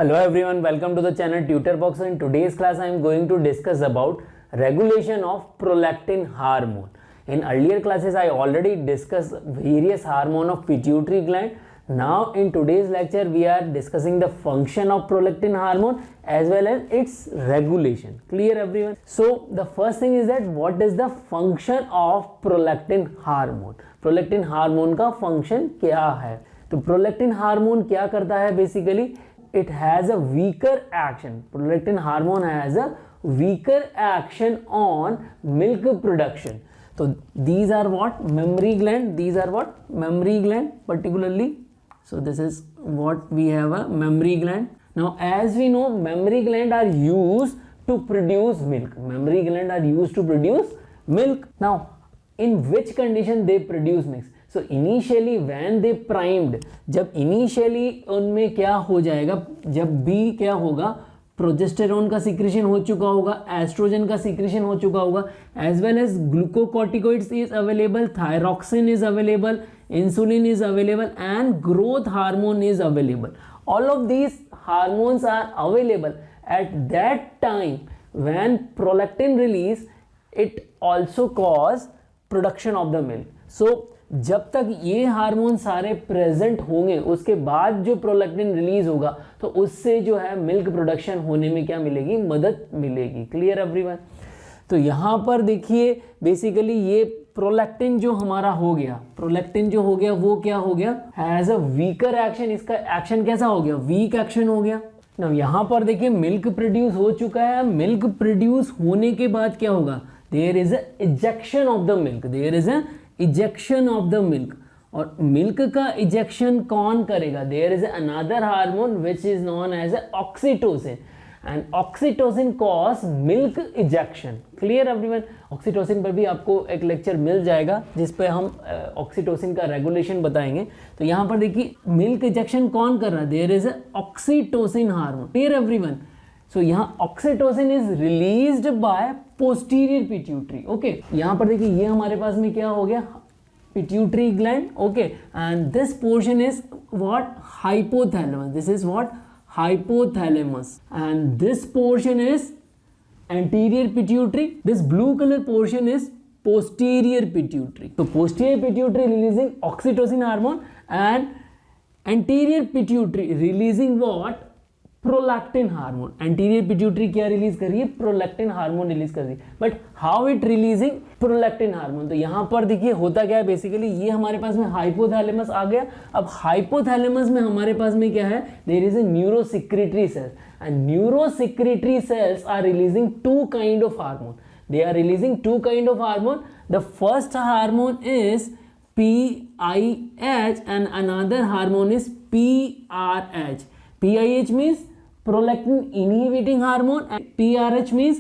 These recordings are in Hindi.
Hello everyone, welcome to the channel Tutor Box. In today's class I am going to discuss about regulation of prolactin hormone. In earlier classes I already discussed various hormone of pituitary gland. Now in today's lecture we are discussing the function of prolactin hormone as well as its regulation. Clear everyone? So the first thing is that what is the function of prolactin hormone? Prolactin hormone का function क्या है? तो prolactin hormone क्या करता है basically? It has a weaker action. Prolactin hormone has a weaker action on milk production. So these are what? Mammary gland. These are what? Mammary gland particularly. So this is what we have, a mammary gland. Now as we know, mammary gland are used to produce milk. Mammary gland are used to produce milk. Now in which condition they produce milk? So initially when they primed, जब initially उनमें क्या हो जाएगा, जब भी क्या होगा, प्रोजेस्टेरोन का सिक्रेशन हो चुका होगा, एस्ट्रोजन का सिक्रेशन हो चुका होगा, as well as glucocorticoids is available, thyroxine is available, insulin is available and growth hormone is available. All of these hormones are available at that time when prolactin release, it also cause production of the milk. So जब तक ये हार्मोन सारे प्रेजेंट होंगे उसके बाद जो प्रोलैक्टिन रिलीज होगा तो उससे जो है मिल्क प्रोडक्शन होने में क्या मिलेगी, मदद मिलेगी. Clear everyone? तो यहाँ पर देखिए बेसिकली ये प्रोलैक्टिन जो हमारा हो गया, प्रोलैक्टिन जो हो गया वो क्या हो गया, हैज अ वीकर एक्शन. इसका एक्शन कैसा हो गया, वीक एक्शन हो गया. ना यहाँ पर देखिए मिल्क प्रोड्यूस हो चुका है. मिल्क प्रोड्यूस होने के बाद क्या होगा, there is a ejection of the milk, there is a ejection of the milk. और मिल्क का इजेक्शन कौन करेगा, there is another hormone which is known as oxytocin and oxytocin cause milk ejection. Clear everyone? Oxytocin पर भी आपको एक लेक्चर मिल जाएगा जिस पे हम ऑक्सीटोसिन का रेगुलेशन बताएंगे. तो यहाँ पर देखिए मिल्क इजेक्शन कौन कर रहा है, there is oxytocin hormone. Clear everyone? So यहाँ oxytocin is released by posterior pituitary. Okay, यहाँ पर देखिए ये हमारे पास में क्या हो गया, pituitary gland. Okay, and this portion is what, hypothalamus. This is what, hypothalamus, and this portion is anterior pituitary. This blue color portion is posterior pituitary. So posterior pituitary releasing oxytocin hormone and anterior pituitary releasing what, prolactin hormone. Anterior pituitary क्या रिलीज कर रही है, प्रोलैक्टिन हार्मोन रिलीज कर रही है. But how it releasing prolactin hormone. तो यहाँ पर देखिए होता क्या है बेसिकली, ये हमारे पास में हाइपोथैलेमस आ गया. अब हाइपोथैलेमस में हमारे पास में क्या है, there is a neurosecretory cells and neurosecretory cells are releasing two kind of hormone. They are releasing two kind of hormone. The first hormone is PIH and another hormone is PRH. PIH means prolactin inhibiting hormone and PRH means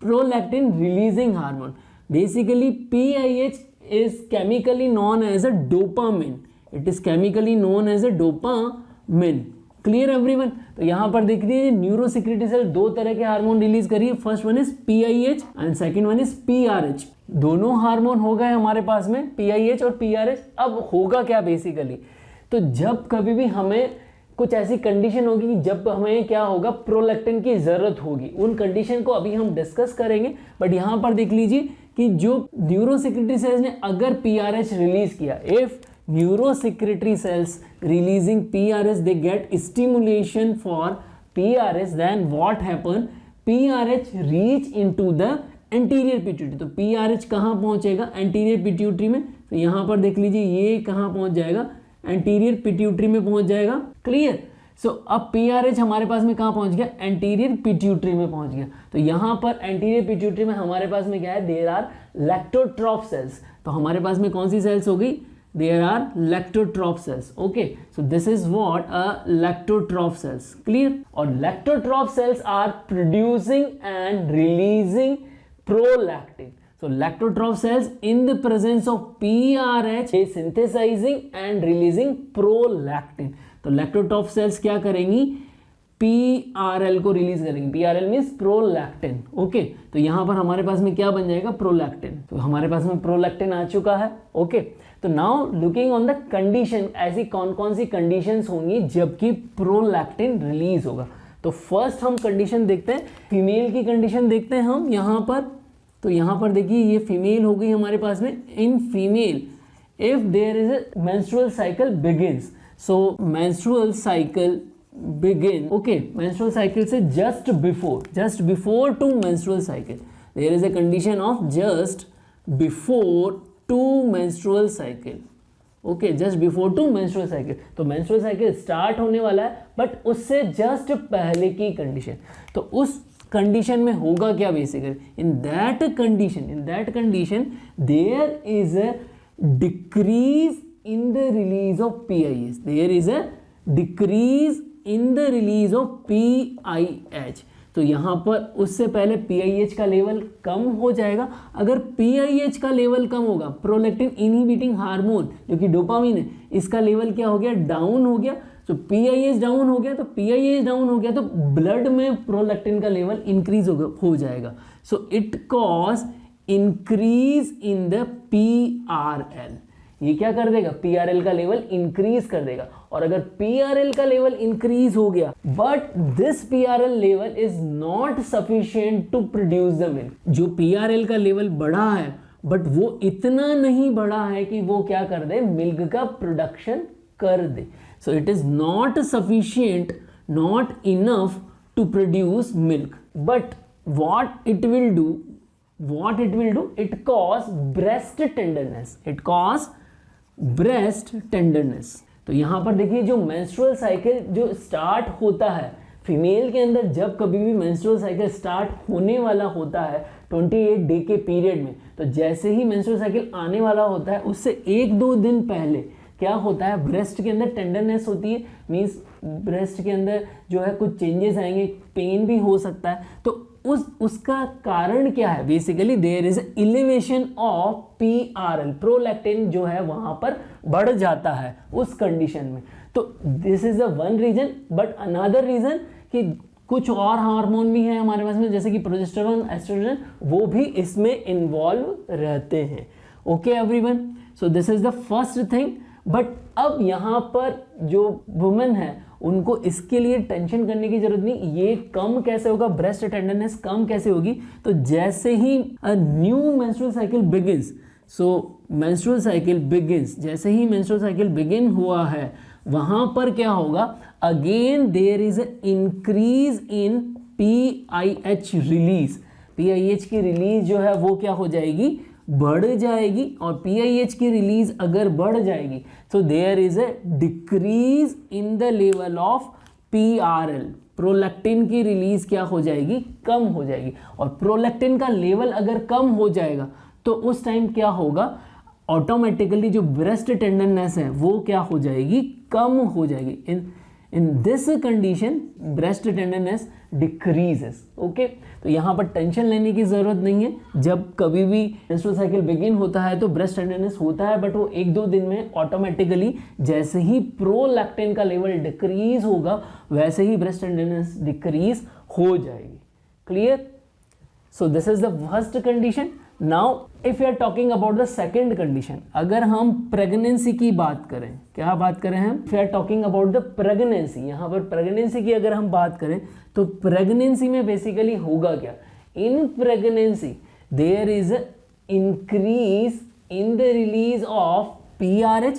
prolactin releasing hormone. Basically PIH is chemically known as a dopamine. It is chemically known as a dopamine. Clear everyone? तो यहाँ पर देख लीजिए न्यूरोसिक्रेटरी सेल दो तरह के हार्मोन रिलीज करिए. First one is PIH and second one is PRH. दोनों हार्मोन हो गए हमारे पास में, PIH और PRH. अब होगा क्या बेसिकली, तो जब कभी भी हमें कुछ ऐसी कंडीशन होगी कि जब हमें क्या होगा, प्रोलैक्टिन की जरूरत होगी, उन कंडीशन को अभी हम डिस्कस करेंगे. बट यहाँ पर देख लीजिए कि जो न्यूरोसिक्रेटरी सेल्स ने अगर PRH रिलीज किया, if neurosecretory cells releasing PRH they get stimulation for PRH, then what happen, PRH reach into the anterior pituitary. तो PRH कहाँ पहुँचेगा, एंटीरियर पिट्यूटरी में. तो यहाँ पर देख लीजिए ये कहाँ पहुँच जाएगा, एंटीरियर पिट्यूटरी में पहुंच जाएगा. क्लियर? सो अब PRH हमारे पास में कहाँ पहुंच गया, एंटीरियर पिट्यूटरी में पहुंच गया. तो यहाँ पर एंटीरियर पिट्यूटरी में हमारे पास में क्या है, देयर आर लैक्टोट्रॉफ सेल्स. तो हमारे पास में कौन सी सेल्स हो गई, there are lactotroph cells. Okay, so this is what, a lactotroph cells. Clear? और lactotroph cells are producing and releasing prolactin. So lactotroph cells in the presence of PRH is synthesizing and releasing prolactin. तो lactotroph cells क्या करेंगी, PRL को रिलीज करेंगे। PRL means prolactin. ओके, तो यहाँ पर हमारे पास में क्या बन जाएगा, प्रोलैक्टिन। तो हमारे पास में प्रोलैक्टिन आ चुका है। ओके, तो now looking on the condition, ऐसी कौन कौन सी कंडीशंस होंगी जबकि प्रोलैक्टिन रिलीज होगा। तो फर्स्ट हम कंडीशन देखते हैं, फीमेल की कंडीशन देखते हैं हम यहाँ पर। तो यहाँ पर देखिए ये फीमेल हो गई हमारे पास में। In female if there is a menstrual cycle begins, so menstrual cycle begin, okay, menstrual cycle से just before to menstrual cycle, there is a condition of just before to menstrual cycle, okay, just before to menstrual cycle। तो menstrual cycle start होने वाला है बट उससे just पहले की कंडीशन, तो उस कंडीशन में होगा क्या basically, in that condition there is a decrease in the release of PIH, there is a decrease in the release of PIH। तो यहाँ पर उससे पहले PIH का लेवल कम हो जाएगा। अगर PIH का लेवल कम होगा, प्रोलैक्टिन इनहिबिटिंग हार्मोन जो कि डोपामिन है, इसका लेवल क्या हो गया, डाउन हो गया। तो PIH डाउन हो गया, तो PIH डाउन हो गया तो ब्लड में प्रोलैक्टिन का लेवल इंक्रीज हो जाएगा। So it cause increase in the PRL। ये क्या कर देगा, PRL का लेवल इंक्रीज कर देगा। और अगर PRL का लेवल इंक्रीज हो गया but this PRL level is not sufficient to produce the milk, जो PRL का लेवल बढ़ा है बट वो इतना नहीं बढ़ा है कि वो क्या कर दे, मिल्क का प्रोडक्शन कर दे। So it is not sufficient, not enough to produce milk. But what it will do, it cause breast tenderness। तो यहाँ पर देखिए जो मेंस्ट्रुअल साइकिल जो स्टार्ट होता है फीमेल के अंदर, जब कभी भी मेंस्ट्रुअल साइकिल स्टार्ट होने वाला होता है 28 डे के पीरियड में, तो जैसे ही मेंस्ट्रुअल साइकिल आने वाला होता है उससे 1-2 दिन पहले क्या होता है, ब्रेस्ट के अंदर टेंडरनेस होती है, मीन्स ब्रेस्ट के अंदर जो है कुछ चेंजेस आएंगे, पेन भी हो सकता है। तो उसका कारण क्या है, basically there is elevation of PRL, prolactin जो है वहां पर बढ़ जाता है उस कंडीशन में। तो this is the one reason. But another reason कि कुछ और हार्मोन भी हैं हमारे पास में, जैसे कि प्रोजेस्टेरोन, एस्ट्रोजन, वो भी इसमें इन्वॉल्व रहते हैं। Okay everyone, so this is the first thing. But अब यहाँ पर जो वुमेन है उनको इसके लिए टेंशन करने की जरूरत नहीं। ये कम कैसे होगा, ब्रेस्ट टेंडरनेस कम कैसे होगी, तो जैसे ही new menstrual cycle begins, so menstrual cycle begins, जैसे ही मेंस्ट्रुअल साइकिल बिगिन हुआ है वहां पर क्या होगा, again there is a increase in PIH release. PIH की रिलीज जो है वो क्या हो जाएगी, बढ़ जाएगी। और PIH की रिलीज अगर बढ़ जाएगी तो there is a decrease in the level of PRL, prolactin की रिलीज क्या हो जाएगी, कम हो जाएगी। और प्रोलैक्टिन का लेवल अगर कम हो जाएगा तो उस टाइम क्या होगा, ऑटोमेटिकली जो ब्रेस्ट टेंडरनेस है वो क्या हो जाएगी, कम हो जाएगी। In this condition breast tenderness decreases. Okay, तो यहाँ पर टेंशन लेने की ज़रूरत नहीं है। जब कभी भी मेंस्ट्रुअल साइकिल बिगिन होता है तो ब्रेस्ट टेंडरनेस होता है, बट वो 1-2 दिन में ऑटोमेटिकली जैसे ही प्रोलैक्टिन का लेवल डिक्रीज होगा वैसे ही ब्रेस्ट टेंडरनेस डिक्रीज हो जाएगी। Clear? So this is the first condition. Now if you are talking about the second condition, अगर हम प्रेगनेंसी की बात करें, क्या बात करें हम, if you are talking about the pregnancy, यहाँ पर प्रेगनेंसी की अगर हम बात करें तो प्रेगनेंसी में बेसिकली होगा क्या, in pregnancy there is increase in the release of PRH।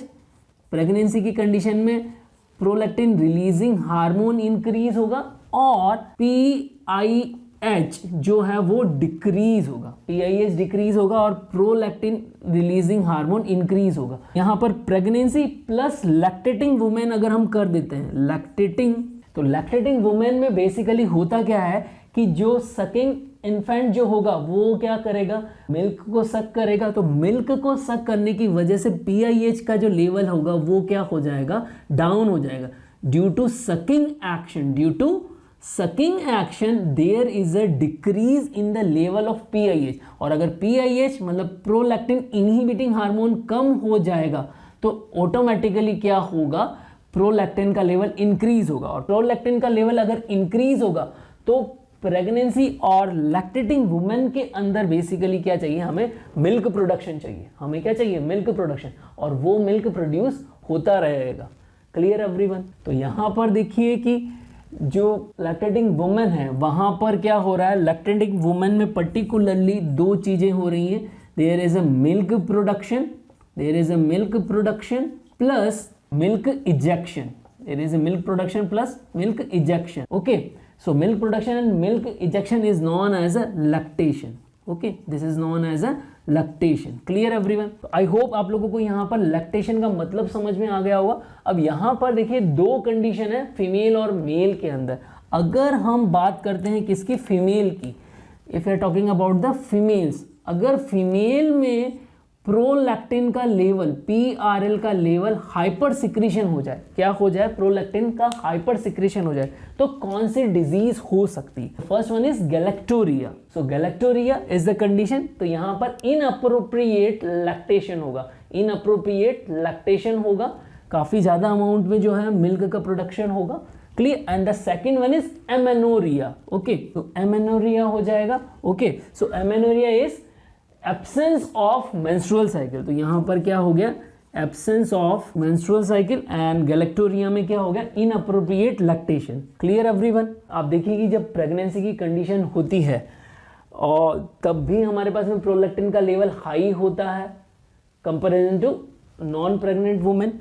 Pregnancy की कंडीशन में प्रोलैक्टिन रिलीजिंग हार्मोन इंक्रीज होगा और PIH जो है वो डिक्रीज होगा, PIH डिक्रीज होगा और प्रोलैक्टिन रिलीजिंग हार्मोन इंक्रीज होगा। यहाँ पर प्रेगनेंसी प्लस लैक्टेटिंग वुमेन अगर हम कर देते हैं, लैक्टेटिंग, तो लैक्टेटिंग वुमेन में बेसिकली होता क्या है कि जो सकिंग इन्फेंट जो होगा वो क्या करेगा, मिल्क को सक करेगा। तो मिल्क को सक करने की वजह से PIH का जो लेवल होगा वो क्या हो जाएगा, डाउन हो जाएगा। Due to sucking action there is a decrease in the level of PIH। और अगर PIH मतलब प्रोलैक्टिन इनहिबिटिंग हार्मोन कम हो जाएगा तो ऑटोमेटिकली क्या होगा, प्रोलैक्टिन का लेवल इंक्रीज होगा, और प्रोलैक्टिन का लेवल अगर इंक्रीज होगा तो प्रेगनेंसी और लैक्टेटिंग वुमेन के अंदर बेसिकली क्या चाहिए, हमें मिल्क प्रोडक्शन चाहिए। हमें क्या चाहिए, मिल्क प्रोडक्शन, और वो मिल्क प्रोड्यूस होता रहेगा। Clear everyone? तो यहाँ पर देखिए कि जो लैक्टेटिंग वुमेन है वहाँ पर क्या हो रहा है, लैक्टेटिंग वुमेन में पर्टिकुलरली दो चीज़ें हो रही हैं। There is a milk production, there is a milk production plus milk ejection, there is a milk production plus milk ejection. Okay, so milk production and milk ejection is known as a lactation. Okay, this is known as a lactation. Clear everyone? I hope आप लोगों को यहाँ पर lactation का मतलब समझ में आ गया होगा। अब यहाँ पर देखिए दो कंडीशन है फीमेल और मेल के अंदर। अगर हम बात करते हैं किसकी, फीमेल की, if you are talking about the females, अगर फीमेल में प्रोलैक्टिन का लेवल, PRL का लेवल हाइपर सिक्रीशन हो जाए, क्या हो जाए, प्रोलैक्टिन का हाइपर सिक्रीशन हो जाए, तो कौन सी डिजीज हो सकती है? First one is galactorrhoea. So galactorrhoea is the condition. तो यहाँ पर इनअप्रोप्रिएट लैक्टेशन होगा, इनअप्रोप्रिएट लैक्टेशन होगा, काफी ज्यादा अमाउंट में जो है मिल्क का प्रोडक्शन होगा। Clear? And the second one is amenorrhoea. Okay, तो एमेनोरिया हो जाएगा। Okay, so amenorrhoea is absence of menstrual cycle. तो यहाँ पर क्या हो गया, absence of menstrual cycle, and galactorrhoea में क्या हो गया, इनअप्रोप्रिएट लैक्टेशन। Clear everyone? आप देखिए कि जब प्रेगनेंसी की कंडीशन होती है और तब भी हमारे पास में प्रोलैक्टिन का लेवल हाई होता है comparison to non pregnant women,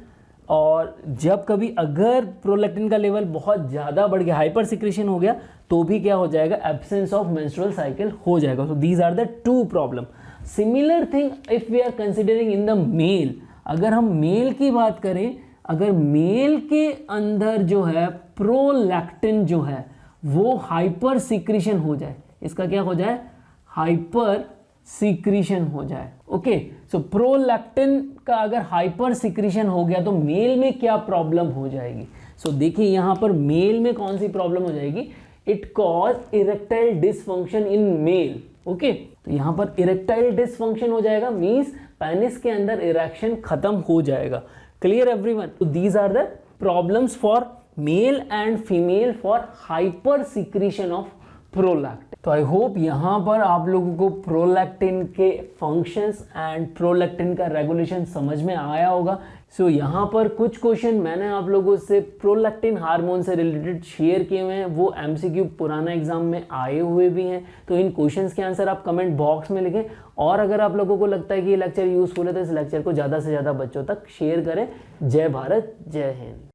और जब कभी अगर प्रोलैक्टिन का लेवल बहुत ज़्यादा बढ़ गया, हाइपर सिक्रेशन हो गया, तो भी क्या हो जाएगा, एब्सेंस ऑफ मेंस्ट्रुअल साइकिल हो जाएगा। So these are the two problem. Similar thing if we are considering in the male, अगर हम मेल की बात करें, अगर मेल के अंदर जो है प्रोलैक्टिन जो है वो हाइपर सिक्रीशन हो जाए, इसका क्या हो जाए, हाइपर सिक्रीशन हो जाए। ओके, सो प्रोलैक्टिन का अगर हाइपर सिक्रीशन हो गया तो मेल में क्या प्रॉब्लम हो जाएगी? सो देखिए यहाँ पर मेल में कौन सी प्रॉब्लम हो जाएगी, it cause erectile dysfunction in male. Okay, तो यहाँ पर इरेक्टाइल डिसफंक्शन हो जाएगा, मींस पेनिस के अंदर इरेक्शन खत्म हो जाएगा। Clear everyone? तो these are the problems for male and female for hypersecretion of prolactin. तो आई होप यहाँ पर आप लोगों को प्रोलैक्टिन के फंक्शंस एंड प्रोलैक्टिन का रेगुलेशन समझ में आया होगा। सो यहाँ पर कुछ क्वेश्चन मैंने आप लोगों से प्रोलैक्टिन हार्मोन से रिलेटेड शेयर किए हुए हैं, वो MCQ पुराना एग्जाम में आए हुए भी हैं। तो इन क्वेश्चंस के आंसर आप कमेंट बॉक्स में लिखें, और अगर आप लोगों को लगता है कि ये लेक्चर यूजफुल है तो इस लेक्चर को ज़्यादा से ज़्यादा बच्चों तक शेयर करें। जय भारत, जय हिंद।